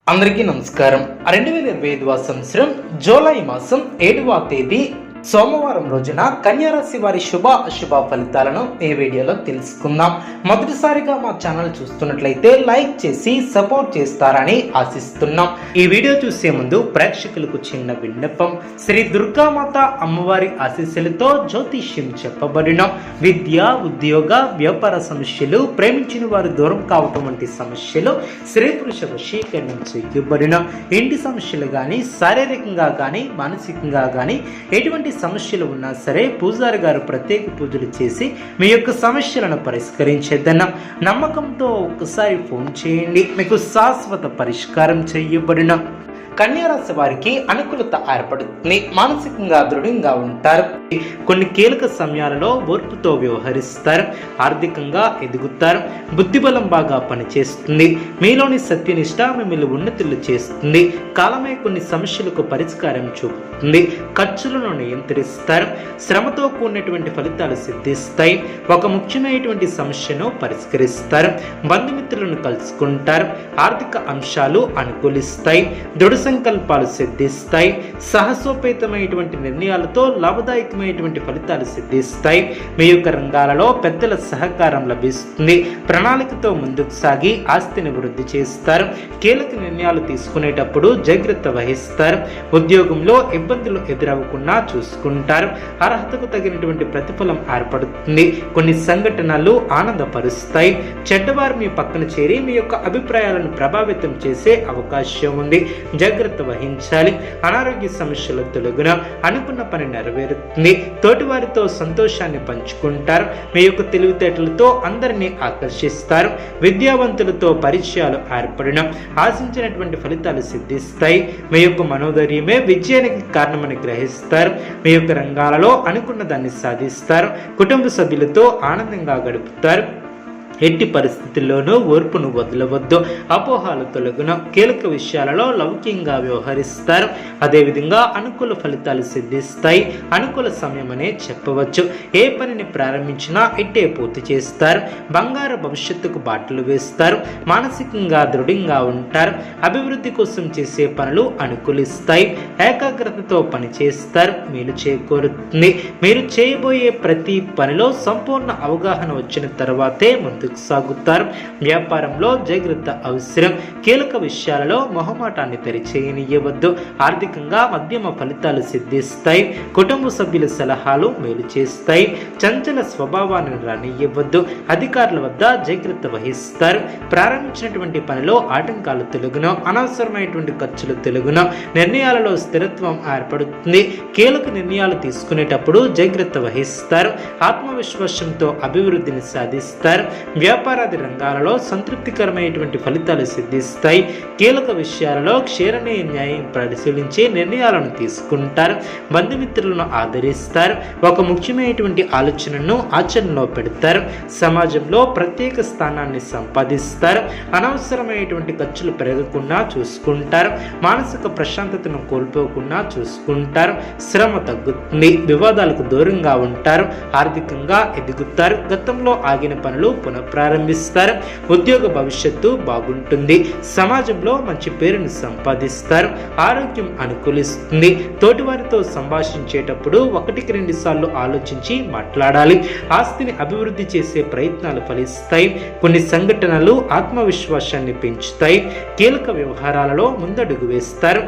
అందరికీ నమస్కారం. 2025 సంవత్సరం జూలై మాసం 7వ తేదీ సోమవారం రోజున కన్యారాశి వారి శుభ అశుభ ఫలితాలను ఈ వీడియోలో తెలుసుకుందాం. మొదటిసారిగా మా ఛానల్ చూస్తున్నట్లయితే లైక్ చేసి సపోర్ట్ చేస్తారని ఆశిస్తున్నాం. ఈ వీడియో చూసే ముందు ప్రేక్షకులకు చిన్న విన్నపం. శ్రీ దుర్గామాత అమ్మవారి ఆశీస్సులతో జ్యోతిష్యం చెప్పబడిన విద్య, ఉద్యోగ, వ్యాపార సమస్యలు, ప్రేమించిన వారు దూరం కావటం వంటి సమస్యలు, స్త్రీ పురుష వశీకరణం చేయబడిన ఇంటి సమస్యలు కానీ, శారీరకంగా కానీ, మానసికంగా కానీ ఎటువంటి సమస్యలు ఉన్నా సరే పూజారి గారు ప్రత్యేక పూజలు చేసి మీ యొక్క సమస్యలను పరిష్కరించేద్దన్న నమ్మకంతో ఒక్కసారి ఫోన్ చేయండి. మీకు శాశ్వత పరిష్కారం చేయబడిన కన్యారాశి వారికి అనుకూలత ఏర్పడుతుంది. మానసికంగా దృఢంగా ఉంటారు. కొన్ని కీలక సమయాలలో ఓర్పుతో వ్యవహరిస్తారు. ఆర్థికంగా ఎదుగుతారు. బుద్ధిబలం బాగా పనిచేస్తుంది. మీలోని సత్యనిష్ట మిమ్మల్ని ఉన్నతులు చేస్తుంది. కాలమే కొన్ని సమస్యలకు పరిష్కారం చూపుతుంది. ఖర్చులను నియంత్రిస్తారు. శ్రమతో కూడినటువంటి ఫలితాలు సిద్ధిస్తాయి. ఒక ముఖ్యమైనటువంటి సమస్యను పరిష్కరిస్తారు. బంధుమిత్రులను కలుసుకుంటారు. ఆర్థిక అంశాలు అనుకూలిస్తాయి. దృఢ సంకల్పాలు సిద్ధిస్తాయి. సాహసోపేతమైనటువంటి నిర్ణయాలతో లాభదాయకమైనటువంటి ఫలితాలు సిద్ధిస్తాయి. మీ యొక్క రంగాలలో పెద్దల సహకారం లభిస్తుంది. ప్రణాళికతో ముందుకు సాగి ఆస్తిని వృద్ధి చేస్తారు. కీలక నిర్ణయాలు తీసుకునేటప్పుడు జాగ్రత్త వహిస్తారు. ఉద్యోగంలో ఇబ్బందులు ఎదురవ్వకుండా చూసుకుంటారు. అర్హతకు తగినటువంటి ప్రతిఫలం ఏర్పడుతుంది. కొన్ని సంఘటనలు ఆనందపరుస్తాయి. చెడ్డవారు మీ పక్కన చేరి మీ యొక్క అభిప్రాయాలను ప్రభావితం చేసే అవకాశం ఉంది. జాగ్రత్త వహించాలి. అనారోగ్య సమస్యల తొలగున అనుకున్న పని నెరవేరుతుంది. తోటివారితో సంతోషాన్ని పంచుకుంటారు. మీ యొక్క తెలివితేటలతో అందరినీ ఆకర్షిస్తారు. విద్యావంతులతో పరిచయాలు ఏర్పడిన ఆశించినటువంటి ఫలితాలు సిద్ధిస్తాయి. మీ యొక్క మనోధైర్యమే విజయానికి కారణమని గ్రహిస్తారు. మీ యొక్క రంగాలలో అనుకున్న దాన్ని సాధిస్తారు. కుటుంబ సభ్యులతో ఆనందంగా గడుపుతారు. ఎట్టి పరిస్థితుల్లోనూ ఓర్పును వదలవద్దు. అపోహాలు తొలగున కీలక విషయాలలో లౌకికంగా వ్యవహరిస్తారు. అదేవిధంగా అనుకూల ఫలితాలు సిద్ధిస్తాయి. అనుకూల సమయం అనే చెప్పవచ్చు. ఏ పనిని ప్రారంభించినా ఇట్టే పూర్తి చేస్తారు. బంగారు భవిష్యత్తుకు బాటలు వేస్తారు. మానసికంగా దృఢంగా ఉంటారు. అభివృద్ధి కోసం చేసే పనులు అనుకూలిస్తాయి. ఏకాగ్రతతో పనిచేస్తారు. మేలు చేకూరుతుంది. మీరు చేయబోయే ప్రతి పనిలో సంపూర్ణ అవగాహన వచ్చిన తర్వాతే ముందు సాగుతారు. వ్యాపారంలో జాగ్రత్త అవసరం. కీలక విషయాలలో మొహమాటాన్ని తెరిచేయనివ్వద్దు. ఆర్థికంగా మధ్యమ ఫలితాలు సిద్ధిస్తాయి. కుటుంబ సభ్యుల సలహాలు మేలు చేస్తాయి. చంచల స్వభావాన్ని రానివ్వద్దు. అధికారుల వద్ద జాగ్రత్త వహిస్తారు. ప్రారంభించినటువంటి పనిలో ఆటంకాలు తొలగున అనవసరమైనటువంటి ఖర్చులు తొలగున నిర్ణయాలలో స్థిరత్వం ఏర్పడుతుంది. కీలక నిర్ణయాలు తీసుకునేటప్పుడు జాగ్రత్త వహిస్తారు. ఆత్మవిశ్వాసంతో అభివృద్ధిని సాధిస్తారు. వ్యాపారాది రంగాలలో సంతృప్తికరమైనటువంటి ఫలితాలు సిద్ధిస్తాయి. కీలక విషయాలలో క్షీరనీయ న్యాయం పరిశీలించి నిర్ణయాలను తీసుకుంటారు. బంధుమిత్రులను ఆదరిస్తారు. ఒక ముఖ్యమైనటువంటి ఆలోచనను ఆచరణలో పెడతారు. సమాజంలో ప్రత్యేక స్థానాన్ని సంపాదిస్తారు. అనవసరమైనటువంటి ఖర్చులు పెరగకుండా చూసుకుంటారు. మానసిక ప్రశాంతతను కోల్పోకుండా చూసుకుంటారు. శ్రమ తగ్గుతుంది. వివాదాలకు దూరంగా ఉంటారు. ఆర్థికంగా ఎదుగుతారు. గతంలో ఆగిన పనులు పునఃప్రారంభిస్తారు. ఉద్యోగ భవిష్యత్తు బాగుంటుంది. సమాజంలో మంచి పేరును సంపాదిస్తారు. ఆరోగ్యం అనుకూలిస్తుంది. తోటివారితో సంభాషించేటప్పుడు 1-2 సార్లు ఆలోచించి మాట్లాడాలి. ఆస్తిని అభివృద్ధి చేసే ప్రయత్నాలు ఫలిస్తాయి. కొన్ని సంఘటనలు ఆత్మవిశ్వాసాన్ని పెంచుతాయి. కీలక వ్యవహారాలలో ముందడుగు వేస్తారు.